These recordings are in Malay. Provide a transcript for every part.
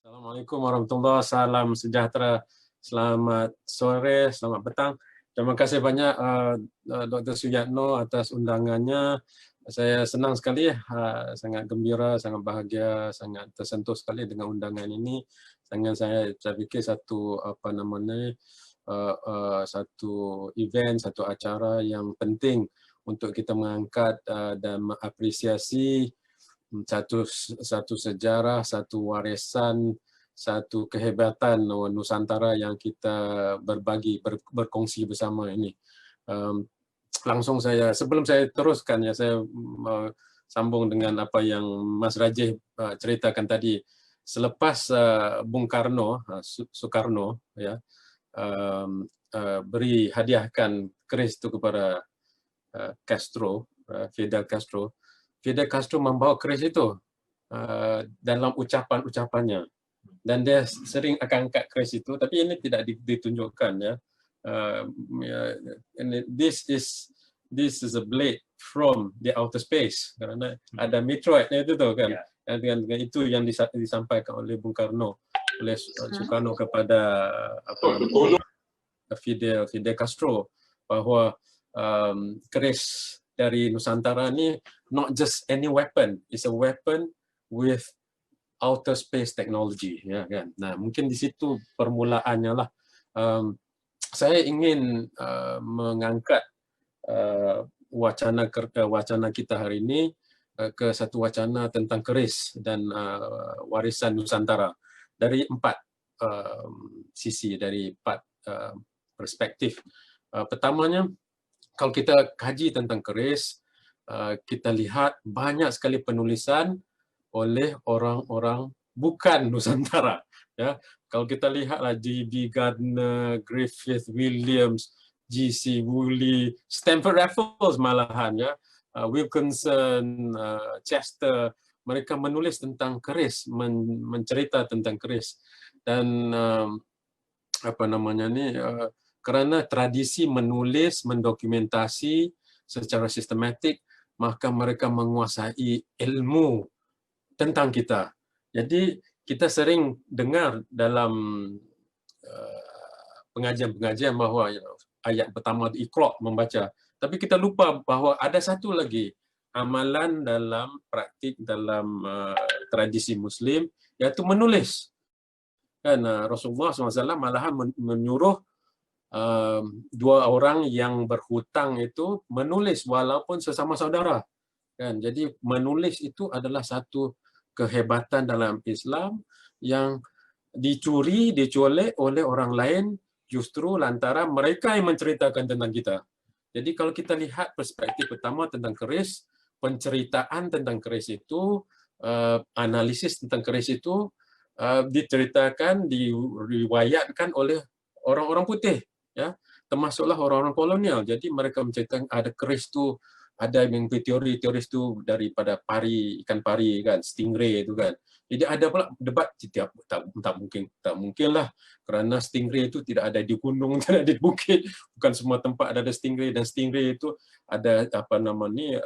Assalamualaikum warahmatullahi wabarakatuh. Salam sejahtera. Selamat sore, selamat petang. Terima kasih banyak Dr. Suyatno atas undangannya. Saya senang sekali, sangat gembira, sangat bahagia, sangat tersentuh sekali dengan undangan ini. Saya fikir satu satu event, satu acara yang penting untuk kita mengangkat dan mengapresiasi satu sejarah, satu warisan, satu kehebatan Nusantara yang kita berkongsi bersama ini. Langsung sebelum saya teruskan, saya sambung dengan apa yang Mas Rajih ceritakan tadi. Selepas Bung Karno, Soekarno, beri hadiahkan keris itu kepada Fidel Castro membawa keris itu dalam ucapan-ucapannya, dan dia sering akan angkat keris itu, tapi ini tidak ditunjukkan, ya. This is a blade from the outer space, karena ada meteorite itu tuh kan, dengan itu yang disampaikan oleh Bung Karno, oleh Soekarno kepada Fidel Castro, bahwa keris dari Nusantara ni not just any weapon, it's a weapon with outer space technology, ya kan. Nah, mungkin di situ permulaannya lah. Saya ingin mengangkat wacana kita hari ini ke satu wacana tentang keris dan warisan Nusantara dari 4 sisi, dari 4 perspektif. Pertamanya, kalau kita kaji tentang keris, kita lihat banyak sekali penulisan oleh orang-orang bukan Nusantara. Ya, kalau kita lihatlah G.B. Gardner, Griffith Williams, G.C. Woolley, Stamford Raffles malahan, ya, Wilkinson, Chester, mereka menulis tentang keris, mencerita tentang keris, dan kerana tradisi menulis, mendokumentasi secara sistematik, maka mereka menguasai ilmu tentang kita. Jadi kita sering dengar dalam pengajian-pengajian bahawa ayat pertama Iqra, membaca, tapi kita lupa bahawa ada satu lagi amalan dalam praktik dalam tradisi Muslim, iaitu menulis. Kan Rasulullah SAW malahan menyuruh 2 orang yang berhutang itu menulis walaupun sesama saudara, kan. Jadi menulis itu adalah satu kehebatan dalam Islam yang dicolek oleh orang lain justru lantaran mereka yang menceritakan tentang kita. Jadi kalau kita lihat perspektif pertama tentang keris, penceritaan tentang keris itu, analisis tentang keris itu diceritakan, diriwayatkan oleh orang-orang putih, ya, termasuklah orang-orang kolonial. Jadi mereka menceritakan ada keris tu, ada yang teori tu daripada ikan pari, kan, stingray itu, kan. Jadi ada pula debat, tak mungkin lah, kerana stingray itu tidak ada di gunung, tidak ada di bukit, bukan semua tempat ada stingray, dan stingray itu ada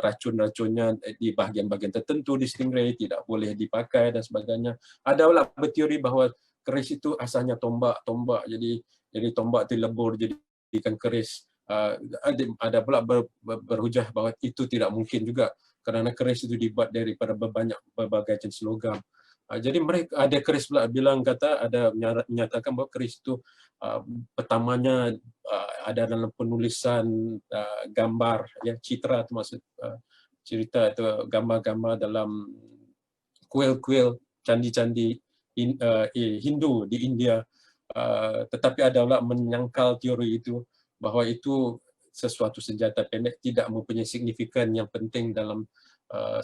racun-racunnya di bahagian-bahagian tertentu di stingray, tidak boleh dipakai dan sebagainya. Ada pula berteori bahawa keris itu asalnya tombak, jadi tombak itu lebur jadikan keris. Ada pula berhujah bahawa itu tidak mungkin juga, kerana keris itu dibuat daripada berbagai jenis logam. Jadi mereka ada keris pula ada menyatakan bahawa keris itu pertamanya ada dalam penulisan gambar, ya, citra, termasuk cerita itu gambar-gambar dalam kuil-kuil, candi-candi Hindu di India. Tetapi ada pula menyangkal teori itu, bahawa itu sesuatu senjata pendek, tidak mempunyai signifikan yang penting dalam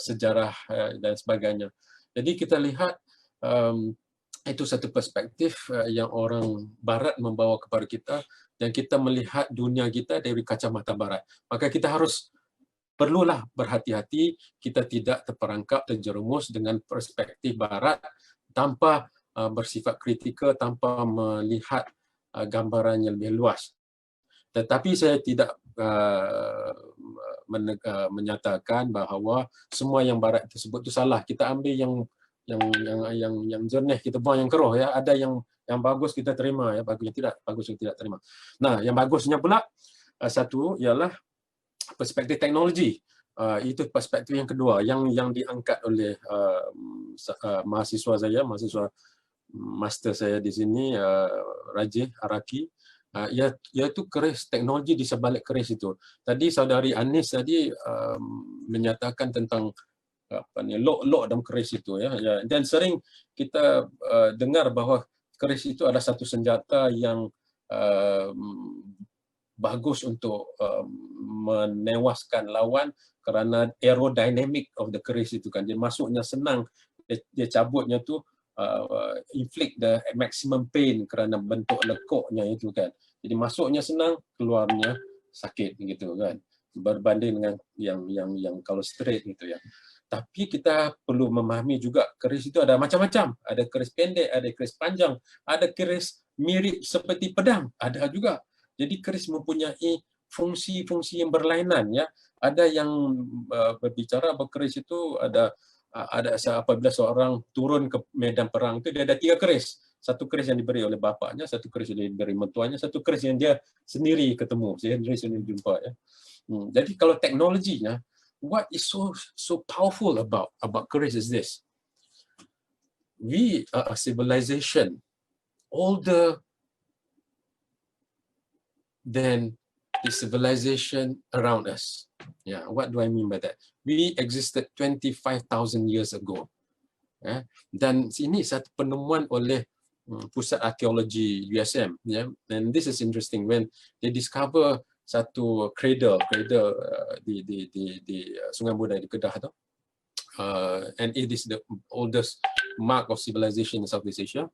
sejarah dan sebagainya. Jadi kita lihat itu satu perspektif yang orang Barat membawa kepada kita, dan kita melihat dunia kita dari kacamata Barat. Maka kita perlulah berhati-hati, kita tidak terperangkap, terjerumus dengan perspektif Barat tanpa bersifat kritikal, tanpa melihat gambaran yang lebih luas. Tetapi saya tidak menyatakan bahawa semua yang Barat tersebut itu salah. Kita ambil yang yang jernih kita buang yang keruh ya. Ada yang bagus kita terima ya, bagus yang kita tidak terima. Nah, yang bagusnya pula satu ialah perspektif teknologi. Itu perspektif yang kedua yang diangkat oleh mahasiswa saya, mahasiswa master saya di sini, Rajih Araki. Iaitu keris, teknologi di sebalik keris itu. Tadi saudari Anis tadi menyatakan tentang lok dalam keris itu ya. Dan sering kita dengar bahawa keris itu ada satu senjata yang bagus untuk menewaskan lawan kerana aerodynamic of the keris itu kan. Dia masuknya senang, dia cabutnya tu inflict the maximum pain kerana bentuk lekuknya itu kan. Jadi masuknya senang, keluarnya sakit gitu kan. Berbanding dengan yang kalau straight gitu ya. Tapi kita perlu memahami juga keris itu ada macam-macam. Ada keris pendek, ada keris panjang, ada keris mirip seperti pedang, ada juga. Jadi keris mempunyai fungsi-fungsi yang berlainan ya. Ada yang berbicara bahawa keris itu ada apabila seorang turun ke medan perang itu dia ada 3 keris. Satu keris yang diberi oleh bapaknya, satu keris yang diberi mentuanya, satu keris yang dia sendiri ketemu, sendiri jumpa ya. Jadi kalau teknologinya, what is so powerful about keris is this. We are a civilization older than the civilization around us. Yeah, what do I mean by that? We existed 25,000 years ago. Dan ini satu penemuan oleh Pusat Arkeologi USM. And this is interesting when they discover satu cradle di Sungai Budaya di Kedah tu. And it is the oldest mark of civilization in Southeast Asia.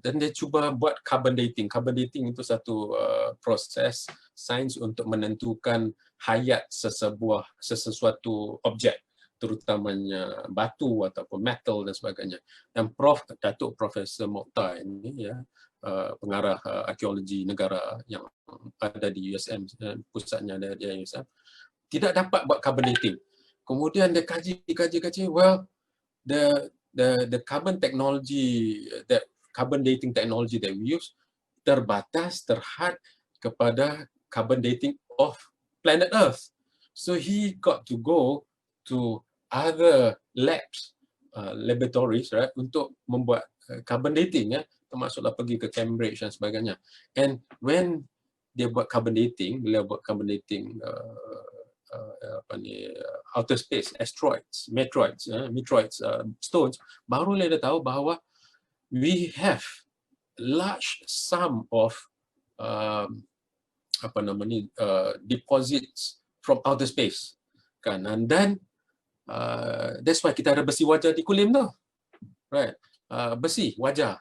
Dan dia cuba buat carbon dating. Carbon dating itu satu proses sains untuk menentukan hayat sesuatu objek, terutamanya batu ataupun metal dan sebagainya. Dan Datuk Profesor Mokhtar ini ya, pengarah arkeologi negara yang ada di USM, pusatnya ada di USM, tidak dapat buat carbon dating. Kemudian dia kaji, well, the carbon dating technology that we use terbatas, terhad kepada carbon dating of planet Earth. So he got to go to other labs, laboratories, right, untuk membuat carbon dating ya, termasuklah pergi ke Cambridge dan sebagainya. And when dia buat carbon dating, beliau buat carbon dating outer space, asteroids, meteoroids, stones, baru dia tahu bahawa we have large sum of deposits from outer space kan. And then that's why kita ada besi wajah di Kulim tu, right? Besi wajah,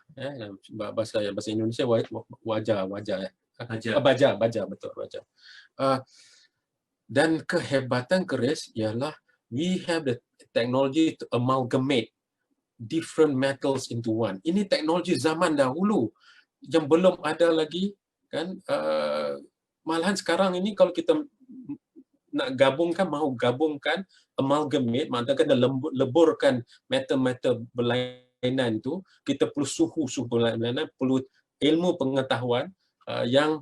bahasa Indonesia wajah baja, betul, baja. Dan kehebatan keris ialah we have the technology to amalgamate different metals into one. Ini teknologi zaman dahulu yang belum ada lagi kan. Malahan sekarang ini kalau kita nak mahu gabungkan, amalgamate, maknanya leburkan metal-metal berlainan itu, kita perlu suhu berlainan, perlu ilmu pengetahuan yang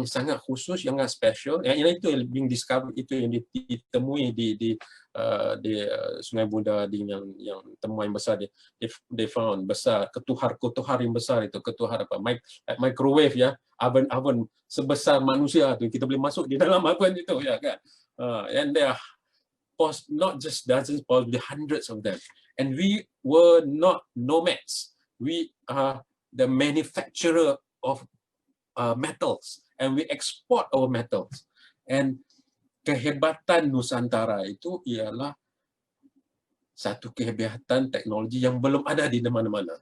sangat khusus, yang sangat special. Yang itu yang being discovered, itu yang ditemui di Sungai Buda, di yang temuan besar they found besar, ketuhar yang besar itu, ketuhar microwave ya, oven sebesar manusia tu, kita boleh masuk di dalam oven itu ya kan. And there are not just dozens, probably hundreds of them. And we were not nomads. We are the manufacturer of metals, and we export our metals. And kehebatan Nusantara itu ialah satu kehebatan teknologi yang belum ada di mana-mana.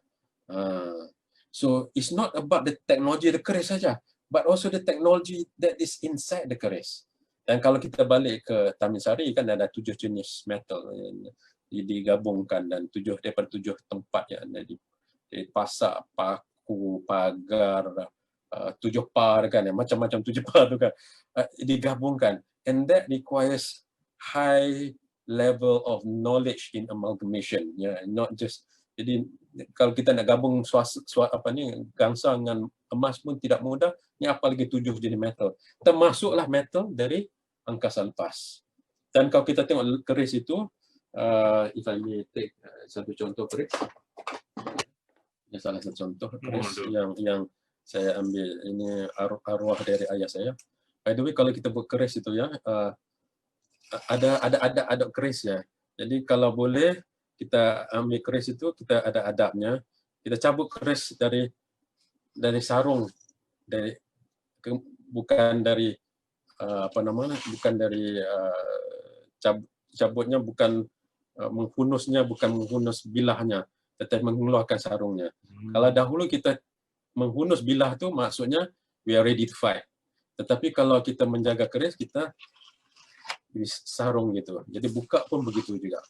So it's not about the technology the keris saja, but also the technology that is inside the keris. Dan kalau kita balik ke Taman Sari kan ada 7 jenis metal yang digabungkan, dan daripada 7 tempat yang ada di pasak, paku, pagar, 7 par kan, macam-macam 7 par tu kan, digabungkan, and that requires high level of knowledge in amalgamation, not just. Jadi kalau kita nak gabung gangsa dengan emas pun tidak mudah, ni apalagi 7 jenis metal. Termasuklah metal dari angkasa lepas. Dan kalau kita tengok keris itu, if I may take satu contoh keris. Salah satu contoh keris yang saya ambil ini arwah dari ayah saya. By the way, kalau kita buat keris itu ada keris ya. Jadi kalau boleh kita ambil keris itu, kita ada adabnya. Kita cabut keris dari sarung, bukan dari bukan dari cabutnya, bukan menghunus bilahnya, tetapi mengeluarkan sarungnya. Kalau dahulu kita menghunus bilah tu maksudnya we are ready to fight. Tetapi kalau kita menjaga keris, kita sarung gitu. Jadi buka pun begitu juga.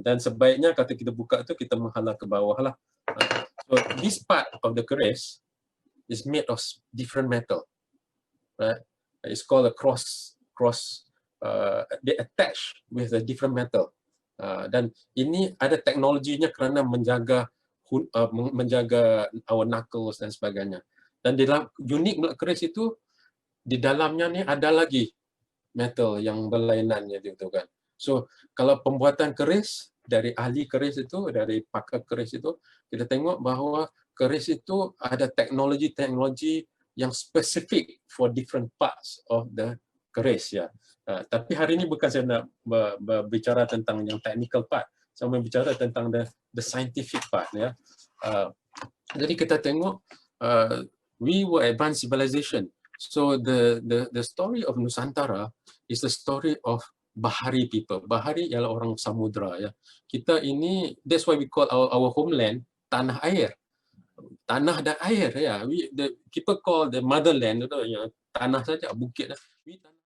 Dan sebaiknya kata kita buka tu kita menghala ke bawah lah. So this part of the keris is made of different metal. Right? It's called a cross. They attach with a different metal. Dan ini ada teknologinya kerana menjaga our knuckles dan sebagainya. Dan dalam unik keris itu, di dalamnya ni ada lagi metal yang berlainannya gitu kan. So kalau pembuatan keris dari ahli keris itu, dari pakar keris itu, kita tengok bahawa keris itu ada teknologi yang spesifik for different parts of the keris ya. Tapi hari ini bukan saya nak berbicara tentang yang technical part, saya mau bicara tentang the scientific part ya. Jadi kita tengok we were advanced civilization. So the story of Nusantara is the story of Bahari people. Bahari ialah orang samudra ya. Kita ini, that's why we call our homeland tanah air. Tanah dan air ya. People call the motherland itu ya tanah saja, bukit. We tanah